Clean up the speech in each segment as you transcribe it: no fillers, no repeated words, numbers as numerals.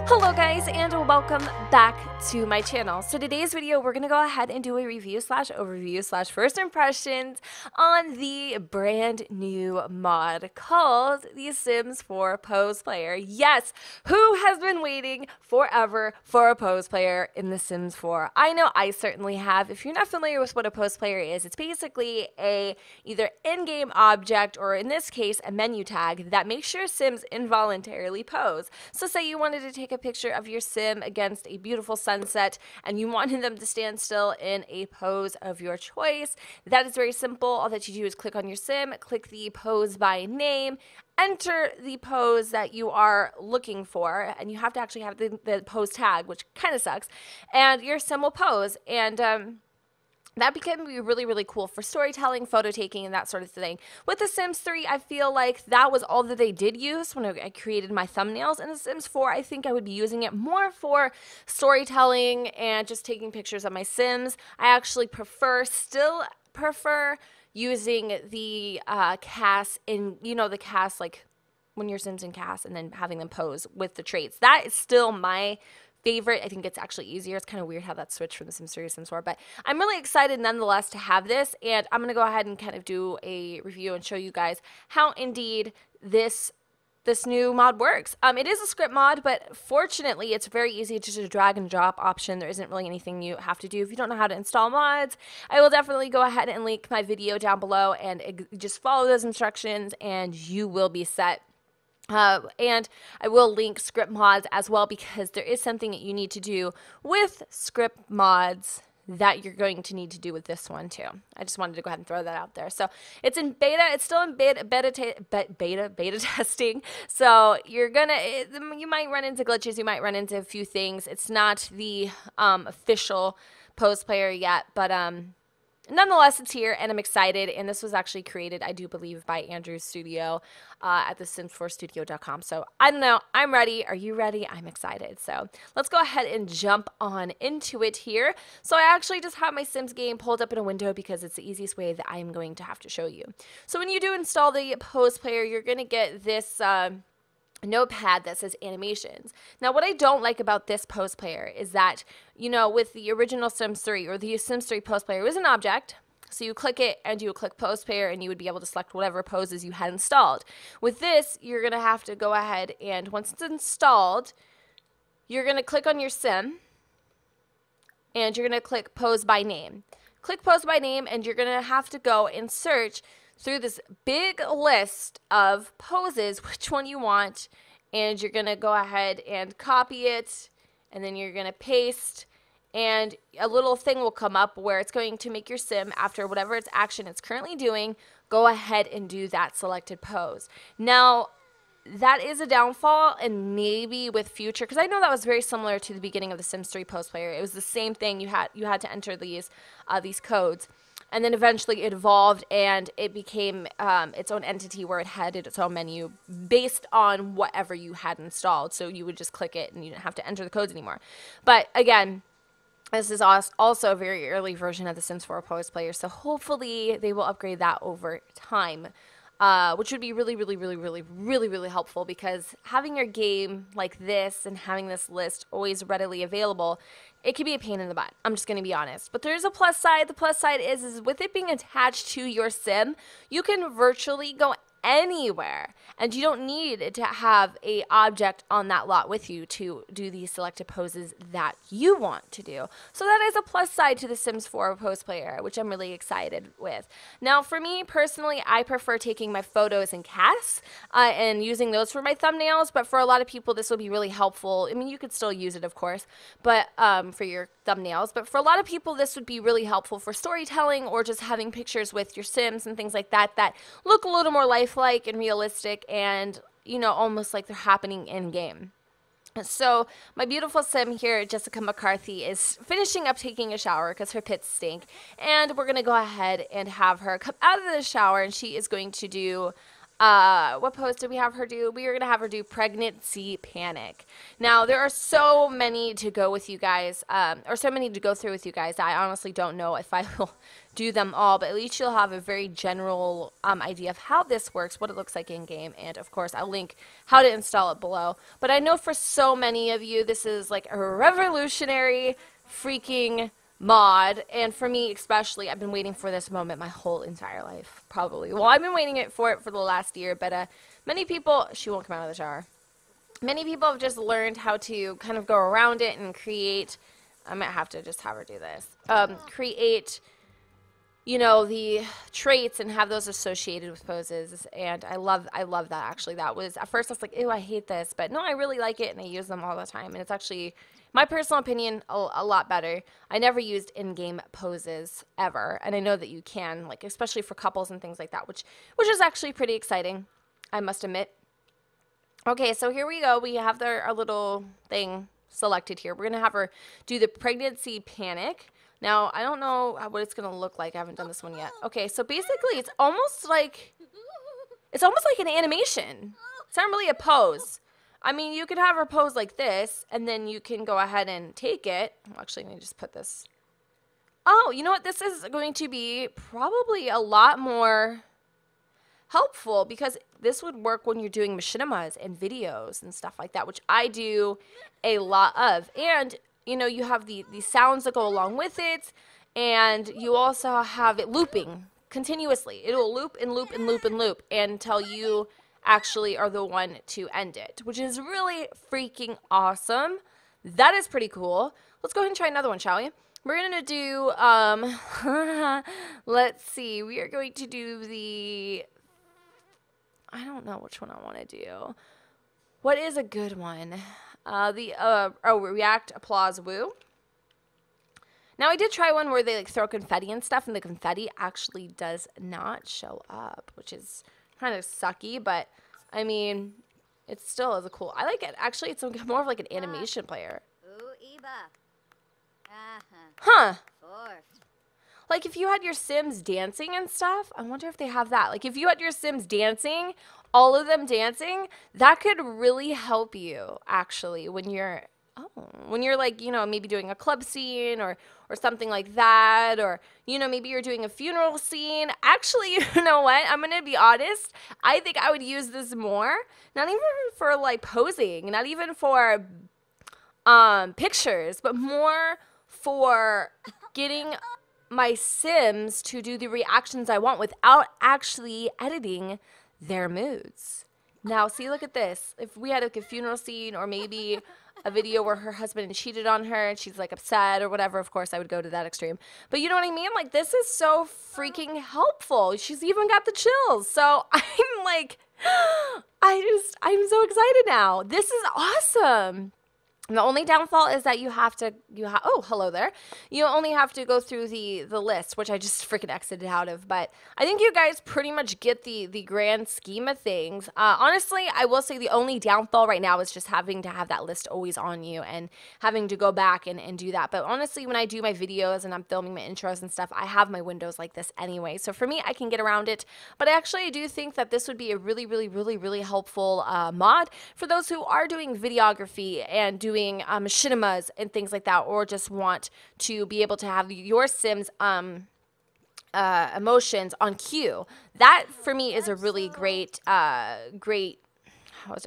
Hello guys, and welcome back to my channel. So today's video, we're gonna go ahead and do a review slash overview slash first impressions on the brand new mod called The Sims 4 Pose Player. Yes, who has been waiting forever for a pose player in The Sims 4? I know I certainly have. If you're not familiar with what a pose player is, it's basically a either in-game object or in this case a menu tag that makes your Sims involuntarily pose. So say you wanted to take a picture of your sim against a beautiful sunset and you wanted them to stand still in a pose of your choice. That is very simple. All that you do is click on your sim, click the pose by name, enter the pose that you are looking for, and you have to actually have the pose tag, which kind of sucks, and your sim will pose. And that can be really, really cool for storytelling, photo taking, and that sort of thing. With The Sims 3, I feel like that was all that they did use when I created my thumbnails. In The Sims 4, I think I would be using it more for storytelling and just taking pictures of my Sims. I actually still prefer using the cast in, the cast, like when your Sims in cast and then having them pose with the traits. That is still my favorite. I think it's actually easier. It's kind of weird how that switched from The Sims 3 to Sims 4, but I'm really excited nonetheless to have this, and I'm going to go ahead and kind of do a review and show you guys how indeed this new mod works. It is a script mod, but fortunately it's very easy to just drag and drop option. There isn't really anything you have to do if you don't know how to install mods. I will definitely go ahead and link my video down below and just follow those instructions and you will be set. And I will link script mods as well, because there is something that you need to do with script mods that you're going to need to do with this one too. I just wanted to go ahead and throw that out there. So it's in beta. It's still in beta testing. So you might run into glitches. You might run into a few things. It's not the official pose player yet, but nonetheless, it's here, and I'm excited, and this was actually created, I do believe, by Andrew's studio at the sims4studio.com. So, I don't know. I'm ready. Are you ready? I'm excited. So, let's go ahead and jump on into it here. So, I actually just have my Sims game pulled up in a window because it's the easiest way that I'm going to have to show you. So, when you do install the pose player, you're going to get this notepad that says animations. Now, what I don't like about this pose player is that, with the original Sims 3 or the Sims 3 pose player, it was an object. So you click it and you would click pose player and you would be able to select whatever poses you had installed. With this, you're going to have to go ahead and once it's installed, you're going to click on your sim and you're going to click pose by name. Click pose by name and you're going to have to go and search through this big list of poses which one you want, and you're going to go ahead and copy it, and then you're going to paste, and a little thing will come up where it's going to make your sim, after whatever its action it's currently doing, go ahead and do that selected pose. Now, that is a downfall, and maybe with future, because I know that was very similar to the beginning of the Sims 3 pose player. It was the same thing. You had to enter these codes. And then eventually it evolved and it became its own entity where it had its own menu based on whatever you had installed. So you would just click it and you didn't have to enter the codes anymore. But again, this is also a very early version of the Sims 4 Pose Player. So hopefully they will upgrade that over time. Which would be really, really, really, really, really, really helpful, because having your game like this and having this list always readily available, it can be a pain in the butt. I'm just going to be honest. But there's a plus side. The plus side is with it being attached to your sim, you can virtually go anywhere, and you don't need to have a object on that lot with you to do these selected poses that you want to do. So that is a plus side to the Sims 4 pose player, which I'm really excited with. Now, for me personally, I prefer taking my photos in casts and using those for my thumbnails, but for a lot of people this will be really helpful. I mean, you could still use it, of course, but for your thumbnails, but for a lot of people this would be really helpful for storytelling or just having pictures with your Sims and things like that that look a little more lifelike and realistic and, almost like they're happening in game. So my beautiful sim here, Jessica McCarthy, is finishing up taking a shower because her pits stink, and we're going to go ahead and have her come out of the shower, and she is going to do what pose did we have her do? We are going to have her do pregnancy panic. Now, there are so many to go with you guys, or so many to go through with you guys, that I honestly don't know if I will do them all, but at least you'll have a very general idea of how this works, what it looks like in game, and of course I'll link how to install it below. But I know for so many of you this is like a revolutionary freaking mod, and for me especially, I've been waiting for this moment my whole entire life, probably. Well, I've been waiting for it for the last year, but many people, she won't come out of the shower. Many people have just learned how to kind of go around it and create, I might have to just have her do this, create, you know, the traits and have those associated with poses, and I love that. Actually, that was, at first I was like, ew, I hate this, but no, I really like it, and I use them all the time, and it's actually, my personal opinion, a lot better. I never used in-game poses ever, and I know that you can, like, especially for couples and things like that, which is actually pretty exciting, I must admit. Okay, so here we go. We have our little thing selected here. We're going to have her do the pregnancy panic. Now, I don't know what it's going to look like. I haven't done this one yet. Okay, so basically it's almost like an animation. It's not really a pose. I mean, you could have her pose like this, and then you can go ahead and take it. Actually, let me just put this. Oh, you know what? This is going to be probably a lot more helpful, because this would work when you're doing machinimas and videos and stuff like that, which I do a lot of. And, you know, you have the sounds that go along with it, and you also have it looping continuously. It'll loop and loop and loop and loop until you actually are the one to end it, which is really freaking awesome. That is pretty cool. Let's go ahead and try another one, shall we? We're going to do, let's see, we are going to do the, I don't know which one I want to do. What is a good one? React, applause, woo. Now, I did try one where they like throw confetti and stuff, and the confetti actually does not show up, which is kind of sucky, but I mean, it still is a cool, I like it. Actually, it's more of like an animation player. Huh. Like, if you had your Sims dancing and stuff, I wonder if they have that. Like, if you had your Sims dancing, all of them dancing, that could really help you, actually, when you're, like, you know, maybe doing a club scene or something like that, or, you know, maybe you're doing a funeral scene. Actually, you know what? I'm going to be honest. I think I would use this more, not even for, like, posing, not even for pictures, but more for getting my Sims to do the reactions I want without actually editing their moods. Now, see, look at this. If we had like a funeral scene, or maybe a video where her husband cheated on her and she's like upset or whatever, of course I would go to that extreme. But you know what I mean? Like, this is so freaking helpful. She's even got the chills. So I'm like, I'm so excited now. This is awesome. The only downfall is that oh, hello there. You only have to go through the list, which I just freaking exited out of. But I think you guys pretty much get the grand scheme of things. Honestly, I will say the only downfall right now is just having to have that list always on you and having to go back and do that. But honestly, when I do my videos and I'm filming my intros and stuff, I have my windows like this anyway. So for me, I can get around it. But actually, I do think that this would be a really, really, really, really helpful mod for those who are doing videography and doing machinimas and things like that, or just want to be able to have your Sims emotions on cue. That for me is a really great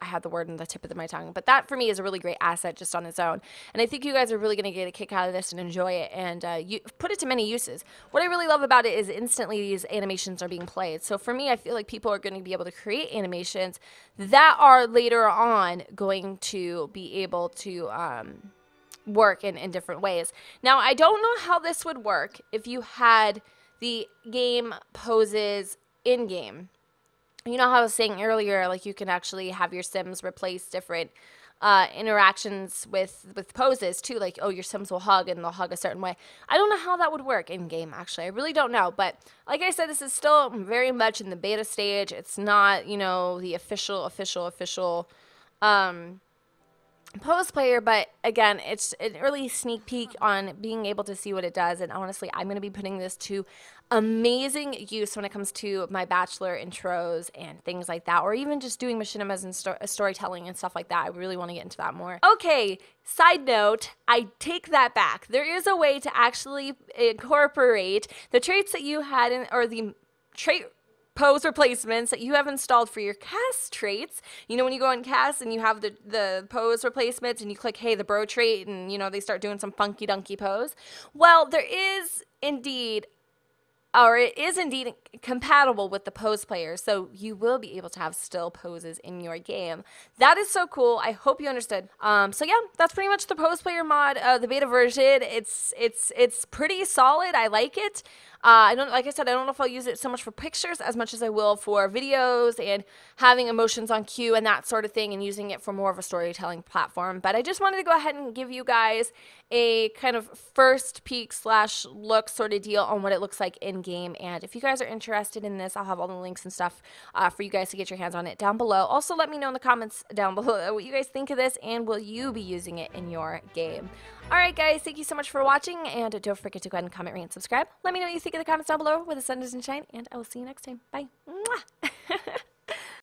I had the word on the tip of my tongue, but that for me is a really great asset just on its own. And I think you guys are really going to get a kick out of this and enjoy it, and you put it to many uses. What I really love about it is instantly these animations are being played. So for me, I feel like people are going to be able to create animations that are later on going to be able to work in different ways. Now, I don't know how this would work if you had the game poses in-game. You know how I was saying earlier, like you can actually have your Sims replace different interactions with poses too. Like, oh, your Sims will hug and they'll hug a certain way. I don't know how that would work in game, actually. I really don't know. But like I said, this is still very much in the beta stage. It's not, you know, the official pose player, but again, it's an early sneak peek on being able to see what it does. And honestly, I'm going to be putting this to amazing use when it comes to my bachelor intros and things like that, or even just doing machinimas and storytelling and stuff like that. I really want to get into that more. Okay, side note, I take that back. There is a way to actually incorporate the traits that you had in, or the trait pose replacements that you have installed for your cast traits. You know, when you go on cast and you have the pose replacements and you click, hey, the bro trait, and, you know, they start doing some funky dunky pose. Well, there is indeed, or it is indeed compatible with the pose player, so you will be able to have still poses in your game. That is so cool. I hope you understood. So yeah, that's pretty much the pose player mod, the beta version. It's pretty solid. I like it. Like I said, I don't know if I'll use it so much for pictures as much as I will for videos and having emotions on cue and that sort of thing, and using it for more of a storytelling platform. But I just wanted to go ahead and give you guys a kind of first peek / look sort of deal on what it looks like in game. And if you guys are interested in this, I'll have all the links and stuff for you guys to get your hands on it down below. Also, let me know in the comments down below what you guys think of this, and will you be using it in your game. Alright guys, thank you so much for watching, and don't forget to go ahead and comment, rate, and subscribe. Let me know what you think in the comments down below where the sun doesn't shine, and I will see you next time. Bye. Mwah!